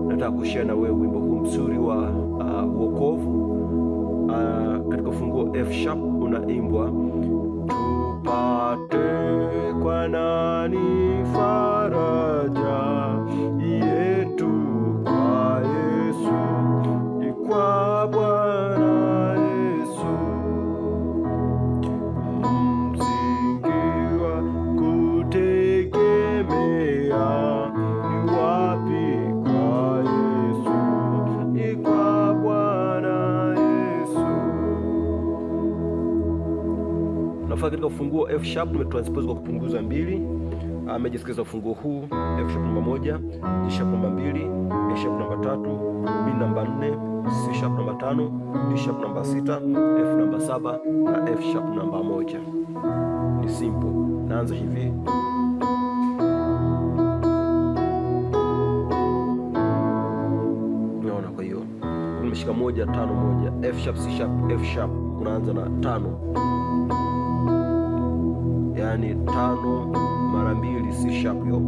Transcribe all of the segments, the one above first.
nataka kushare na wewe wimbo huu mzuri wa wokovu. Katika ufunguo F sharp unaimbwa, tupate kwa nani faraja yetu kwa Yesu, ni kwa Bwana Yesu, msingi wa kutegemea ni wapi? Kwa Yesu, ni kwa Bwana Yesu. Nafaa katika ufunguo F sharp tumetranspose kwa kupunguza 2. Amejisikiza ufunguo huu F sharp namba 1, G sharp namba 2, A sharp namba 3, B namba 4, C sharp namba 5, D sharp namba 6, F namba 7 na F sharp namba 1. Ni simple. Naanza hivi. Unaona, kwa hiyo nimeshika 1 5 1, F sharp C sharp F sharp, unaanza na 5. Yaani 5 mara 2 C sharp hiyo,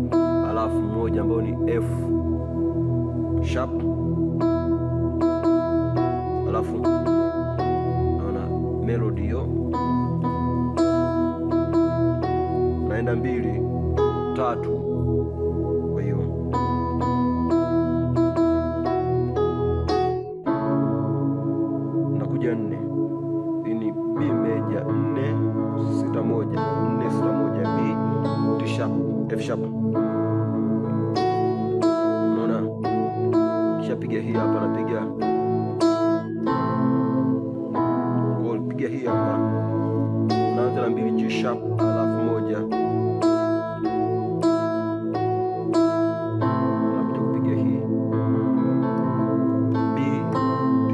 alafu 1 ambayo ni F sharp, alafu naona melody hiyo, naenda 2 3. Kwa hiyo nakuja 4, hii ni B meja 4 6 1 4 6 1 B D sharp F sharp. Unaona, kisha piga hii hapa, napiga goal, piga hii hapa, naanza na 2 G sharp alafu 1, nakuja kupiga hii B D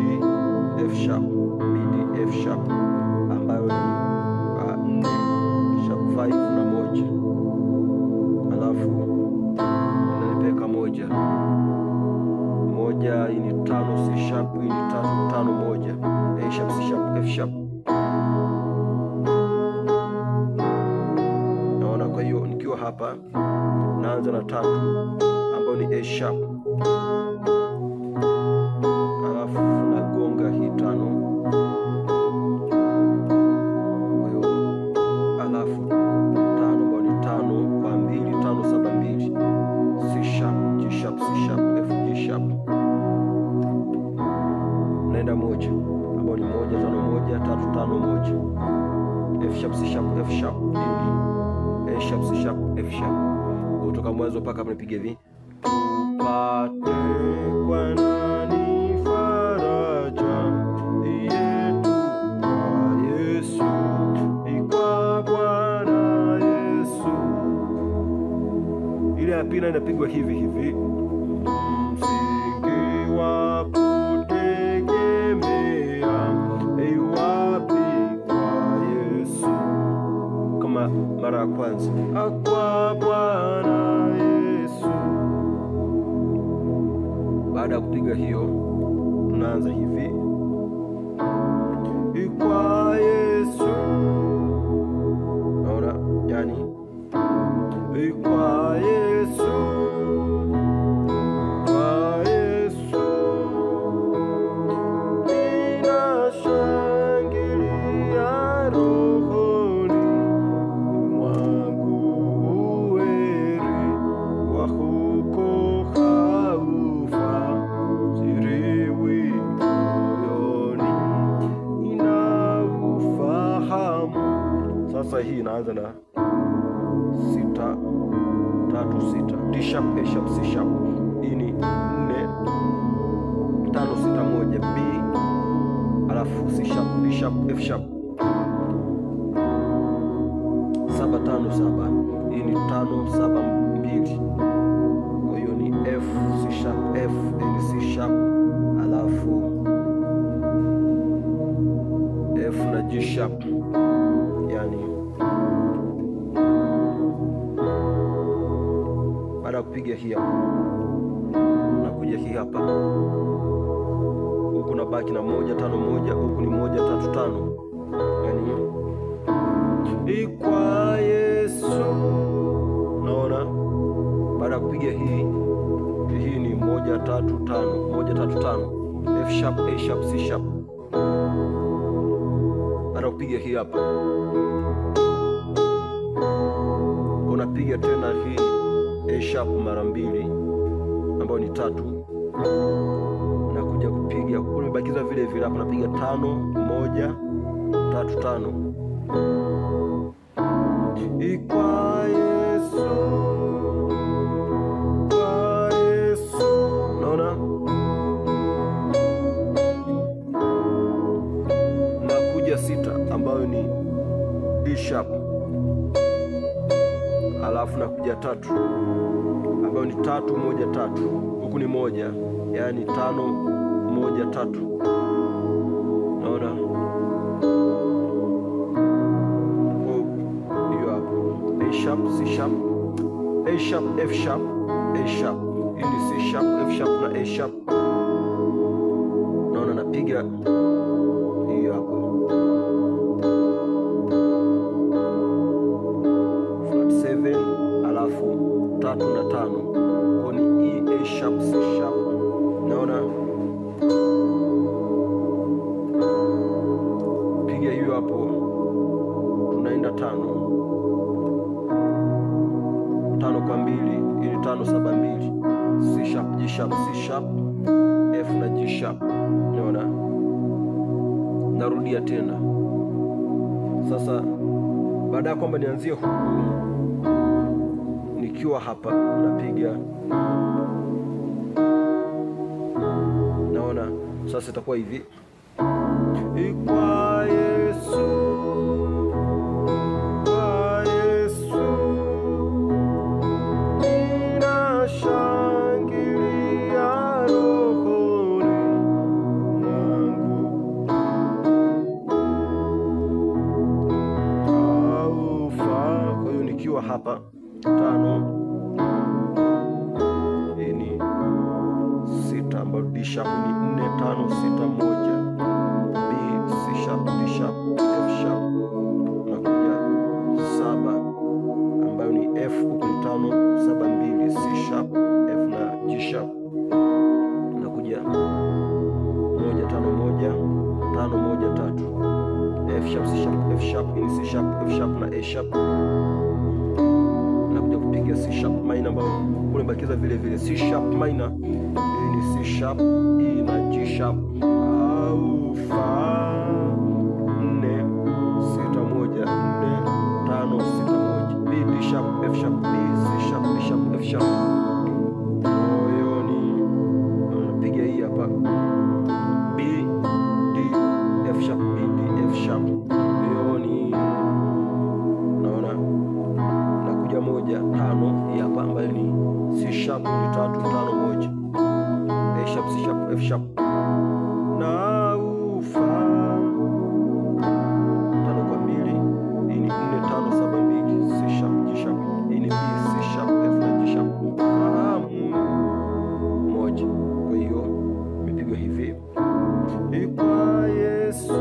F sharp B D F sharp ambayo ni 4 sharp 5 na 1, alafu nalipeka 1 1. Hii ni 5 C sharp, hii ni 3 5 1, A sharp C sharp F sharp. Naona, kwa hiyo nikiwa hapa naanza na 3 ambayo ni A sharp, alafu nagonga hii 5. Naenda 1 ambao ni 1 5 1 3 5 1, F sharp C sharp F sharp, A sharp C sharp F sharp. Kutoka mwanzo mpaka hapa nipiga hivi, tupate kwa nani faraja yetu kwa Yesu, ni kwa Bwana Yesu. Ile ya pili inapigwa hivi hivi, msingi wa mara ya kwanza, kwa Bwana Yesu. Baada ya kupiga hiyo, tunaanza hivi, kwa Yesu. Naona, yani kwa Yesu, kwa Yesu ninashangilia rohoni mwangu, uweri wa huko haufa siriwi moyoni, ninaufahamu. Sasa hii inaanza na 6 3 6, D sharp A sharp C sharp. Hii ni 4 5 6 1 B, alafu C sharp D sharp F sharp 7 5 7. Hii ni 5 7 2. Kwa hiyo ni F C sharp F and C sharp, alafu F na G sharp. Yani baada ya kupiga hii hapa, nakuja hii hapa, huku na baki na 1 5 1, huku ni 1 3 5. Yani kwa Yesu. Naona, baada ya kupiga hii ni 1 1 3 5, 1 3 5, F sharp, A sharp, C sharp. Baada kupiga hii hapa, unapiga tena hii A sharp mara 2 ambayo ni 3, na kuja kupiga umebakiza vile vile hapa, napiga 5 1 3 5. Ikwa Yesu, kwa Yesu. Unaona? Na kuja 6 ambayo ni D sharp, alafu na kuja 3 ambayo ni 3 1 3. Huku ni 1, yani 5 1 3. Unaona? Hiyo hapo A sharp, C sharp, A sharp, F sharp, A sharp. Hii ni C sharp, F sharp na A sharp. Naona napiga hiyo hapo flat 7, alafu 3 na 5, kwa ni E, A sharp, C sharp. Naona piga hiyo hapo, tunaenda 5 kwa 2, ili 5 7 2, C sharp, G sharp, C sharp, F na G sharp. Unaona? Narudia tena sasa, baada ya kwamba nianzie huku nikiwa hapa napiga. Naona sasa itakuwa hivi, kwa Yesu, kwa Yesu ninashangilia rohoni mwangu, aufa. Kwa hiyo nikiwa hapa 5, hii ni 6 ambayo D sharp ni 4 5 6 1, B C sharp, D sharp, F sharp, na kuja 7 ambayo ni F, huku ni 5 7 2, C sharp, F na G sharp, na kuja 1 5 1 5 1 3, F sharp, C sharp, F sharp, ni C sharp, F sharp na A sharp, na kuja kupiga C sharp minor ambayo unabakiza vile vile C sharp minor. Hii ni C sharp, E na G sharp, au fa 4 6 1 4 5 6 1, B D sharp, F sharp, B C sharp, D sharp, F sharp. Hiyo ni napiga hii hapa B D F sharp, B D F sharp. Hiyo ni naona nakuja 1 5 hii hapa ambayo ni C sharp, ni 3 5 1, A sharp, C sharp, F sharp, na ufa 5 kwa 2. Hii ni 4 5 7 2, C sharp, G sharp. Hii ni B C sharp, F na G sharp, 1. Kwa hiyo imepigwa hivi, kwa Yesu